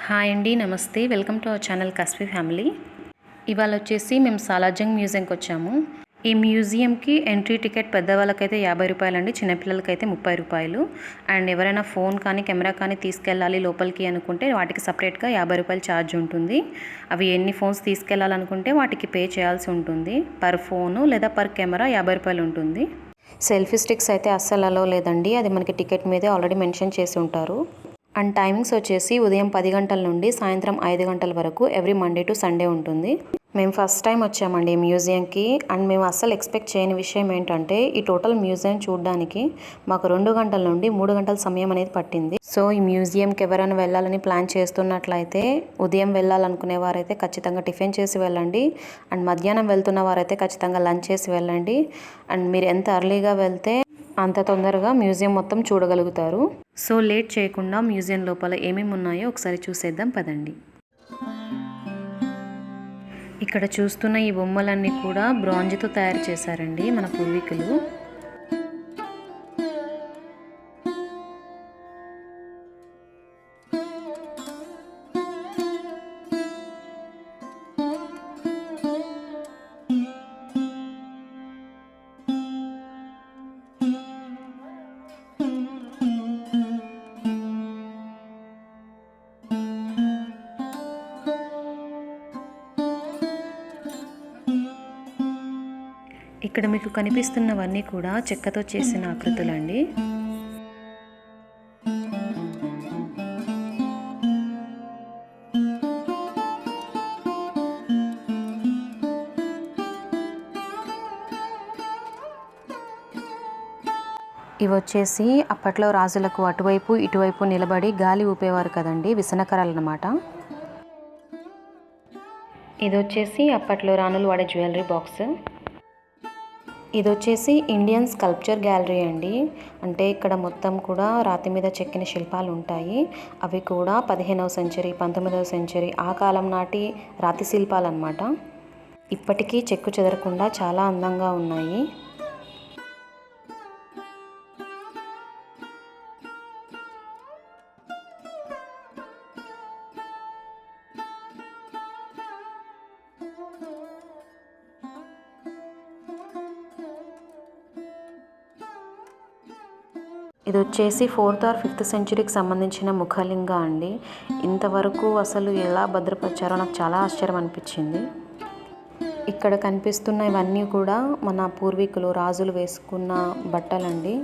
Hi అండి, నమస్తే. Welcome to our channel Kasbi family. ఇవాళ వచ్చేసి మేము సాలార్జంగ్ మ్యూజియంకి వచ్చాము. ఈ మ్యూజియంకి ఎంట్రీ టికెట్ పెద్దవాళ్ళకైతే 50 రూపాయలండి, చిన్నపిల్లలకైతే 30 రూపాయలు. అండ్ ఎవరైనా ఫోన్ కానీ కెమెరా కానీ తీసుకెళ్ళాలి లోపలికి అనుకుంటే వాటికి సపరేట్గా 50 రూపాయలు ఛార్జ్ ఉంటుంది. అవి ఎన్ని ఫోన్స్ తీసుకెళ్ళాలనుకుంటే వాటికి పే చేయాల్సి ఉంటుంది. పర్ ఫోను లేదా పర్ కెమెరా 50 రూపాయలు ఉంటుంది. సెల్ఫీ స్టిక్స్ అయితే అస్సలు అలో లేదండి, అది మనకి టికెట్ మీదే ఆల్రెడీ మెన్షన్ చేసి ఉంటారు. అండ్ టైమింగ్స్ వచ్చేసి ఉదయం 10 గంటల నుండి సాయంత్రం 5 గంటల వరకు ఎవ్రీ మండే టు సండే ఉంటుంది. మేము ఫస్ట్ టైం వచ్చామండి మ్యూజియంకి. అండ్ మేము అస్సలు ఎక్స్పెక్ట్ చేయని విషయం ఏంటంటే ఈ టోటల్ మ్యూజియం చూడడానికి మాకు 2 గంటల నుండి 3 గంటల సమయం అనేది పట్టింది. సో ఈ మ్యూజియంకి ఎవరైనా వెళ్ళాలని ప్లాన్ చేస్తున్నట్లయితే ఉదయం వెళ్ళాలనుకునే వారైతే ఖచ్చితంగా టిఫిన్ చేసి వెళ్ళండి. అండ్ మధ్యాహ్నం వెళ్తున్న వారైతే ఖచ్చితంగా లంచ్ చేసి వెళ్ళండి. అండ్ మీరు ఎంత ఎర్లీగా వెళ్తే అంత తొందరగా మ్యూజియం మొత్తం చూడగలుగుతారు. సో లేట్ చేయకుండా మ్యూజియం లోపల ఏమేమి ఉన్నాయో ఒకసారి చూసేద్దాం పదండి. ఇక్కడ చూస్తున్న ఈ బొమ్మలన్నీ కూడా బ్రాంజ్తో తయారు చేశారండి మన పూర్వీకులు. ఇక్కడ మీకు కనిపిస్తున్నవన్నీ కూడా చెక్కతో చేసిన ఆకృతులండి. ఇవి వచ్చేసి అప్పట్లో రాజులకు అటువైపు ఇటువైపు నిలబడి గాలి ఊపేవారు కదండి, విసనకరాలు అన్నమాట. ఇది వచ్చేసి అప్పట్లో రాణులు వాడే జ్యువెలరీ బాక్స్. ఇది వచ్చేసి ఇండియన్ స్కల్ప్చర్ గ్యాలరీ అండి. అంటే ఇక్కడ మొత్తం కూడా రాతి మీద చెక్కిన శిల్పాలు ఉంటాయి. అవి కూడా 15వ సెంచరీ 19వ సెంచరీ ఆ కాలం నాటి రాతి శిల్పాలు అన్నమాట. ఇప్పటికీ చెక్కు చెదరకుండా చాలా అందంగా ఉన్నాయి. ఇది వచ్చేసి 4th or 5th సెంచరీకి సంబంధించిన ముఖలింగ అండి. ఇంతవరకు అసలు ఎలా భద్రపరిచారో నాకు చాలా ఆశ్చర్యం అనిపించింది. ఇక్కడ కనిపిస్తున్న ఇవన్నీ కూడా మన పూర్వీకులు రాజులు వేసుకున్న బట్టలండి.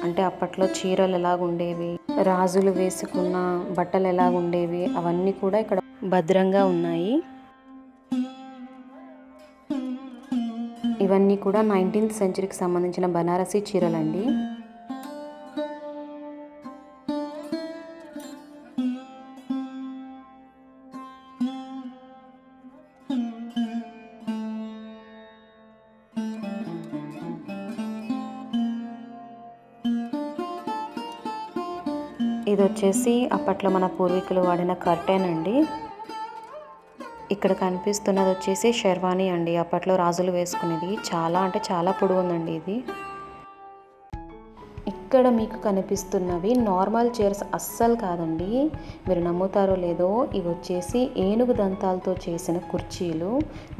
అంటే అప్పట్లో చీరలు ఎలాగుండేవి, రాజులు వేసుకున్న బట్టలు ఎలాగుండేవి, అవన్నీ కూడా ఇక్కడ భద్రంగా ఉన్నాయి. ఇవన్నీ కూడా 19th సెంచరీకి సంబంధించిన బనారసీ చీరలండి. ఇది వచ్చేసి అప్పట్లో మన పూర్వీకులు వాడిన కర్టెన్ అండి. ఇక్కడ కనిపిస్తున్నది వచ్చేసి షెర్వానీ అండి, అప్పట్లో రాజులు వేసుకునేది. చాలా అంటే చాలా పొడవుందండి ఇది. ఇక్కడ మీకు కనిపిస్తున్నవి నార్మల్ చైర్స్ అస్సలు కాదండి, మీరు నమ్ముతారో లేదో. ఇవి వచ్చేసి ఏనుగు దంతాలతో చేసిన కుర్చీలు.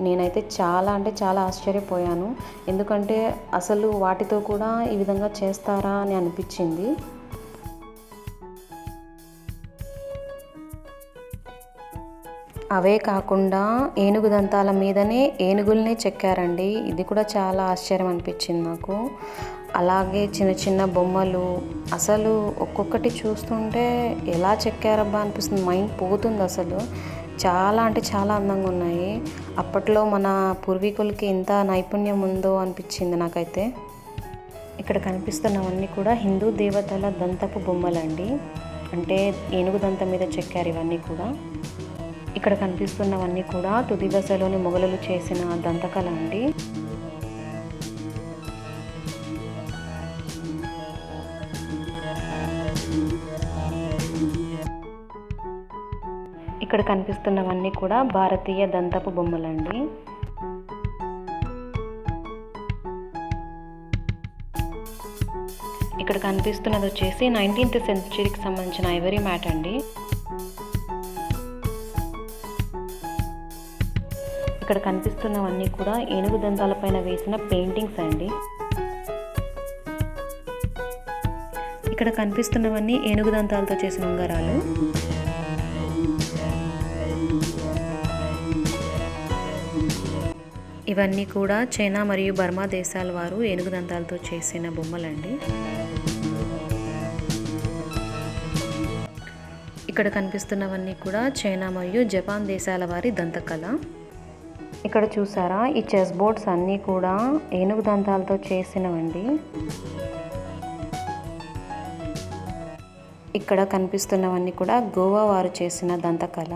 నేనైతే చాలా అంటే చాలా ఆశ్చర్యపోయాను, ఎందుకంటే అసలు వాటితో కూడా ఈ విధంగా చేస్తారా అని అనిపించింది. అవే కాకుండా ఏనుగు దంతాల మీదనే ఏనుగుల్ని చెక్కారండి. ఇది కూడా చాలా ఆశ్చర్యం అనిపించింది నాకు. అలాగే చిన్న చిన్న బొమ్మలు, అసలు ఒక్కొక్కటి చూస్తుంటే ఎలా చెక్కారబ్బా అనిపిస్తుంది, మైండ్ పోతుంది అసలు. చాలా అంటే చాలా అందంగా ఉన్నాయి. అప్పట్లో మన పూర్వీకులకి ఇంత నైపుణ్యం ఉందో అనిపించింది నాకైతే. ఇక్కడ కనిపిస్తున్నవన్నీ కూడా హిందూ దేవతల దంతపు బొమ్మలండి. అంటే ఏనుగు దంతం మీద చెక్కారు ఇవన్నీ కూడా. ఇక్కడ కనిపిస్తున్నవన్నీ కూడా తుది దశలోని మొఘలులు చేసిన దంతకళ అండి. ఇక్కడ కనిపిస్తున్నవన్నీ కూడా భారతీయ దంతపు బొమ్మలండి. ఇక్కడ కనిపిస్తున్నది వచ్చేసి 19th సెంచరీకి సంబంధించిన ఐవరీ మ్యాట్ అండి. ఇక్కడ కనిపిస్తున్నవన్నీ కూడా ఏనుగు దంతాలపైన వేసిన పెయింటింగ్స్ అండి. ఇక్కడ కనిపిస్తున్నవన్నీ ఏనుగు దంతాలతో చేసిన ఉంగరాలు. ఇవన్నీ కూడా చైనా మరియు బర్మా దేశాల వారు ఏనుగు దంతాలతో చేసిన బొమ్మలండి. ఇక్కడ కనిపిస్తున్నవన్నీ కూడా చైనా మరియు జపాన్ దేశాల వారి దంతకళ. ఇక్కడ చూసారా, ఈ చెస్ బోర్డ్స్ అన్నీ కూడా ఏనుగు దంతాలతో చేసినవండి. ఇక్కడ కనిపిస్తున్నవన్నీ కూడా గోవా వారు చేసిన దంతకళ.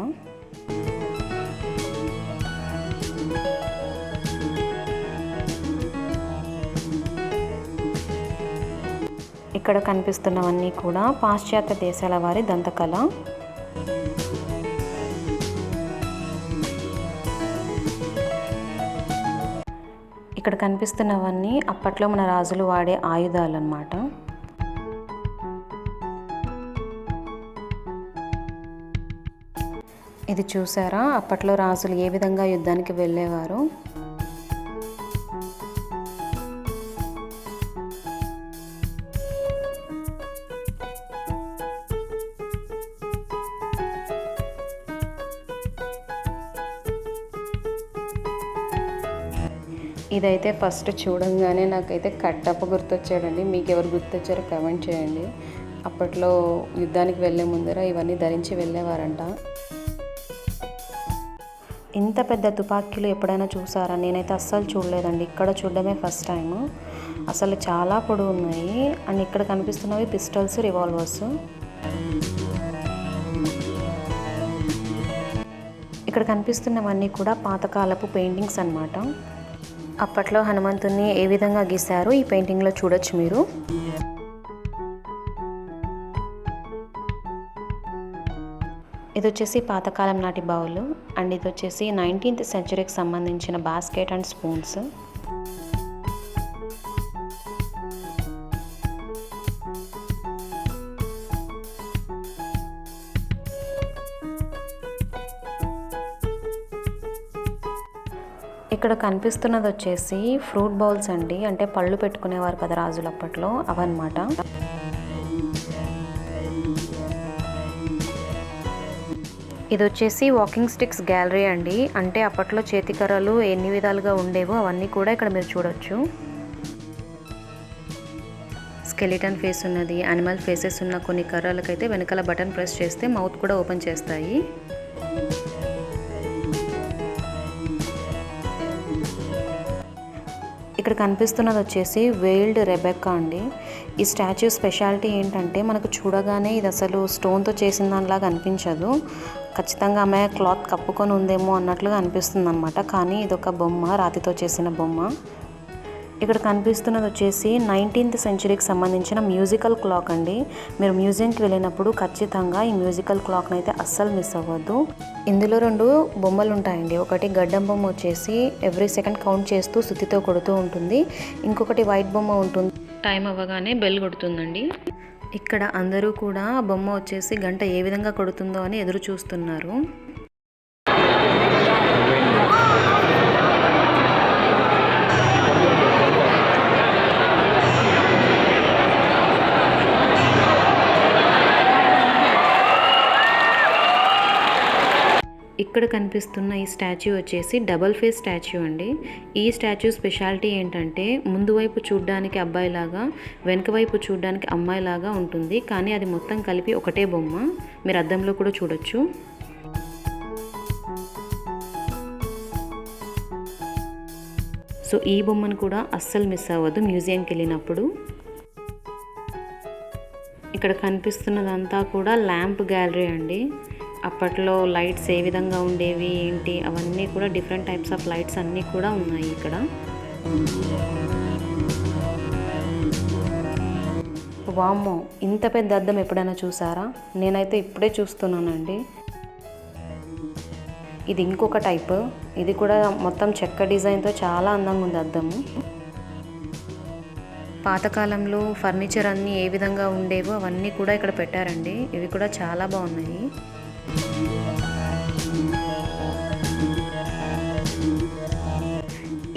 ఇక్కడ కనిపిస్తున్నవన్నీ కూడా పాశ్చాత్య దేశాల వారి దంతకళ. ఇక్కడ కనిపిస్తున్నవన్నీ అప్పట్లో మన రాజులు వాడే ఆయుధాలు అన్నమాట. ఇది చూసారా, అప్పట్లో రాజులు ఏ విధంగా యుద్ధానికి వెళ్ళేవారు. ఇదైతే ఫస్ట్ చూడంగానే నాకైతే కట్టప్ప గుర్తొచ్చాడండి. మీకు ఎవరు గుర్తొచ్చారో కామెంట్ చేయండి. అప్పట్లో యుద్ధానికి వెళ్ళే ముందర ఇవన్నీ ధరించి వెళ్ళేవారంట. ఇంత పెద్ద తుపాకీలు ఎప్పుడైనా చూసారా? నేనైతే అస్సలు చూడలేదండి. ఇక్కడ చూడడమే ఫస్ట్ టైం. అసలు చాలా పొడవు ఉన్నాయి. అండ్ ఇక్కడ కనిపిస్తున్నవి పిస్టల్స్, రివాల్వర్స్. ఇక్కడ కనిపిస్తున్నవన్నీ కూడా పాతకాలపు పెయింటింగ్స్ అన్నమాట. అప్పట్లో హనుమంతుని ఏ విధంగా గీశారో ఈ పెయింటింగ్లో చూడొచ్చు మీరు. ఇది వచ్చేసి పాతకాలం నాటి బౌల్. అండ్ ఇది వచ్చేసి 19th సెంచరీకి సంబంధించిన బాస్కెట్ అండ్ స్పూన్స్. ఇక్కడ కనిపిస్తున్నది వచ్చేసి ఫ్రూట్ బౌల్స్ అండి. అంటే పళ్ళు పెట్టుకునేవారు కదా రాజులు అప్పట్లో, అవన్నమాట. ఇది వచ్చేసి వాకింగ్ స్టిక్స్ గ్యాలరీ అండి. అంటే అప్పట్లో చేతికర్రలు ఎన్ని విధాలుగా ఉండేవో అవన్నీ కూడా ఇక్కడ మీరు చూడొచ్చు. స్కెలిటన్ ఫేస్ ఉన్నది, యానిమల్ ఫేసెస్ ఉన్న కొన్ని కర్రలకైతే వెనకాల బటన్ ప్రెస్ చేస్తే మౌత్ కూడా ఓపెన్ చేస్తాయి. ఇక్కడ కనిపిస్తున్నది వచ్చేసి వెయిల్డ్ రెబెక్కా అండి. ఈ స్టాచ్యూ స్పెషాలిటీ ఏంటంటే మనకు చూడగానే ఇది అసలు స్టోన్తో చేసిన దానిలాగా అనిపించదు. ఖచ్చితంగా ఆమె క్లాత్ కప్పుకొని ఉందేమో అన్నట్లుగా అనిపిస్తుంది అనమాట. కానీ ఇది ఒక బొమ్మ, రాతితో చేసిన బొమ్మ. ఇక్కడ కనిపిస్తున్నది వచ్చేసి 19th సెంచరీకి సంబంధించిన మ్యూజికల్ క్లాక్ అండి. మీరు మ్యూజియంకి వెళ్ళినప్పుడు ఖచ్చితంగా ఈ మ్యూజికల్ క్లాక్ని అయితే అస్సలు మిస్ అవ్వద్దు. ఇందులో 2 బొమ్మలు ఉంటాయండి. ఒకటి గడ్డం బొమ్మ వచ్చేసి ఎవ్రీ సెకండ్ కౌంట్ చేస్తూ సుత్తితో కొడుతూ ఉంటుంది. ఇంకొకటి వైట్ బొమ్మ ఉంటుంది, టైం అవ్వగానే బెల్ కొడుతుందండి. ఇక్కడ అందరూ కూడా బొమ్మ వచ్చేసి గంట ఏ విధంగా కొడుతుందో అని ఎదురు చూస్తున్నారు. ఇక్కడ కనిపిస్తున్న ఈ స్టాచ్యూ వచ్చేసి డబల్ ఫేస్ స్టాచ్యూ అండి. ఈ స్టాచ్యూ స్పెషాలిటీ ఏంటంటే ముందు వైపు చూడ్డానికి అబ్బాయిలాగా, వెనక వైపు చూడ్డానికి అమ్మాయిలాగా ఉంటుంది. కానీ అది మొత్తం కలిపి ఒకటే బొమ్మ. మీరు అద్దంలో కూడా చూడొచ్చు. సో ఈ బొమ్మను కూడా అస్సలు మిస్ అవ్వద్దు మ్యూజియంకి వెళ్ళినప్పుడు. ఇక్కడ కనిపిస్తున్నదంతా కూడా ల్యాంప్ గ్యాలరీ అండి. అప్పట్లో లైట్స్ ఏ విధంగా ఉండేవి ఏంటి అవన్నీ కూడా డిఫరెంట్ టైప్స్ ఆఫ్ లైట్స్ అన్నీ కూడా ఉన్నాయి ఇక్కడ. వామ్మో, ఇంత పెద్ద అద్దం ఎప్పుడైనా చూసారా? నేనైతే ఇప్పుడే చూస్తున్నానండి. ఇది ఇంకొక టైప్. ఇది కూడా మొత్తం చెక్క డిజైన్తో చాలా అందంగా ఉంది అద్దము. పాతకాలంలో ఫర్నిచర్ అన్నీ ఏ విధంగా ఉండేవో అవన్నీ కూడా ఇక్కడ పెట్టారండి. ఇవి కూడా చాలా బాగున్నాయి.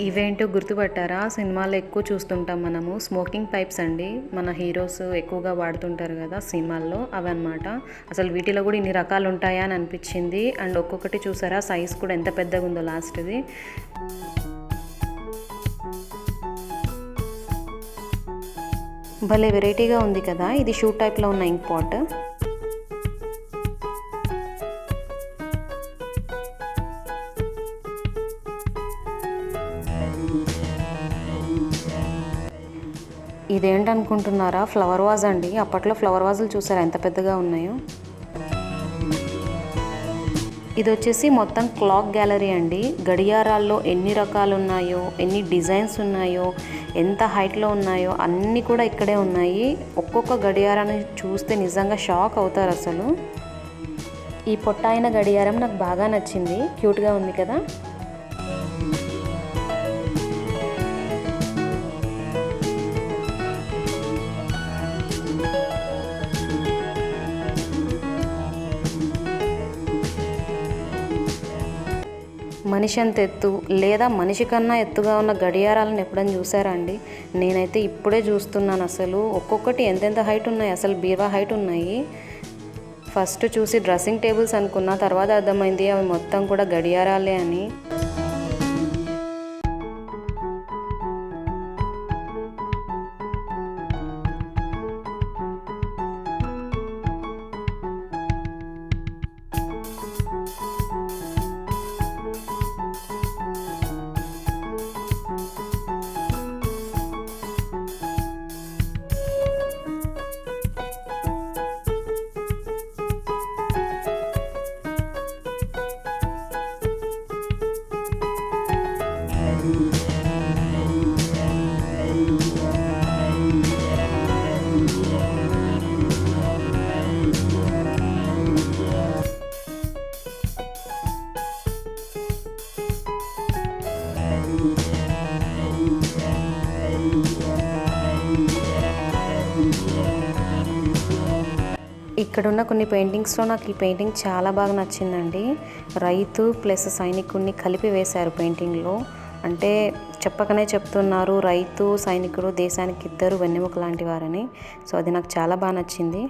ఇవేంటో గుర్తుపట్టారా? సినిమాల్లో ఎక్కువ చూస్తుంటాం మనము. స్మోకింగ్ పైప్స్ అండి. మన హీరోస్ ఎక్కువగా వాడుతుంటారు కదా సినిమాల్లో, అవన్నమాట. అసలు వీటిలో కూడా ఇన్ని రకాలు ఉంటాయా అని అనిపించింది. అండ్ ఒక్కొక్కటి చూసారా సైజ్ కూడా ఎంత పెద్దగా ఉందో లాస్ట్ది. భలే వెరైటీగా ఉంది కదా. ఇది షూ టైప్లో ఉన్న ఇంక్ పాట్. ఇదేంటనుకుంటున్నారా? ఫ్లవర్ వాజ్ అండి. అప్పట్లో ఫ్లవర్ వాజులు చూసారా ఎంత పెద్దగా ఉన్నాయో. ఇది వచ్చేసి మొత్తం క్లాక్ గ్యాలరీ అండి. గడియారాల్లో ఎన్ని రకాలు ఉన్నాయో, ఎన్ని డిజైన్స్ ఉన్నాయో, ఎంత హైట్లో ఉన్నాయో అన్నీ కూడా ఇక్కడే ఉన్నాయి. ఒక్కొక్క గడియారాన్ని చూస్తే నిజంగా షాక్ అవుతారు అసలు. ఈ పొట్టాయిన గడియారం నాకు బాగా నచ్చింది. క్యూట్గా ఉంది కదా. మనిషి అంత ఎత్తు లేదా మనిషి కన్నా ఎత్తుగా ఉన్న గడియారాలను ఎప్పుడైనా చూసారా అండి? నేనైతే ఇప్పుడే చూస్తున్నాను. అసలు ఒక్కొక్కటి ఎంతెంత హైట్ ఉన్నాయి, అసలు బీరువా హైట్ ఉన్నాయి. ఫస్ట్ చూసి డ్రెస్సింగ్ టేబుల్స్ అనుకున్నా, తర్వాత అర్థమైంది అవి మొత్తం కూడా గడియారాలే అని. ఇక్కడున్న కొన్ని పెయింటింగ్స్లో నాకు ఈ పెయింటింగ్ చాలా బాగా నచ్చిందండి. రైతు ప్లస్ సైనికుడిని కలిపి వేశారు పెయింటింగ్లో. అంటే చెప్పకనే చెప్తున్నారు, రైతు సైనికుడు దేశానికి ఇద్దరు వెన్నెముక లాంటి వారని. సో అది నాకు చాలా బాగా నచ్చింది.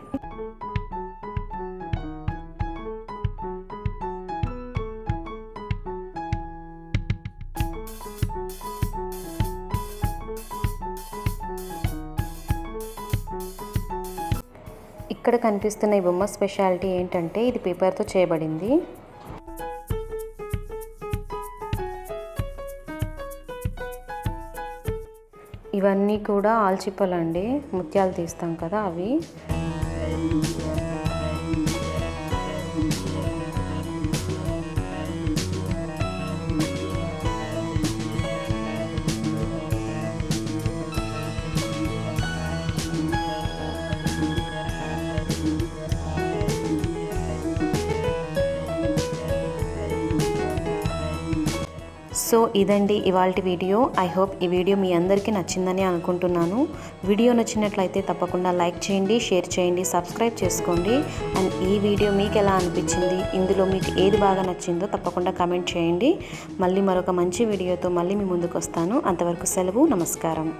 ఇక్కడ కనిపిస్తున్న ఈ బొమ్మ స్పెషాలిటీ ఏంటంటే ఇది పేపర్తో చేయబడింది. ఇవన్నీ కూడా ఆల్చిప్పలండి, ముత్యాలు తీస్తాం కదా అవి. సో ఇదండి ఇవాల్టి వీడియో. ఐ హోప్ ఈ వీడియో మీ అందరికీ నచ్చిందని అనుకుంటున్నాను. వీడియో నచ్చినట్లయితే తప్పకుండా లైక్ చేయండి, షేర్ చేయండి, సబ్స్క్రైబ్ చేసుకోండి. అండ్ ఈ వీడియో మీకు ఎలా అనిపించింది, ఇందులో మీకు ఏది బాగా నచ్చిందో తప్పకుండా కామెంట్ చేయండి. మళ్ళీ మరొక మంచి వీడియోతో మళ్ళీ మీ ముందుకు వస్తాను. అంతవరకు సెలవు, నమస్కారం.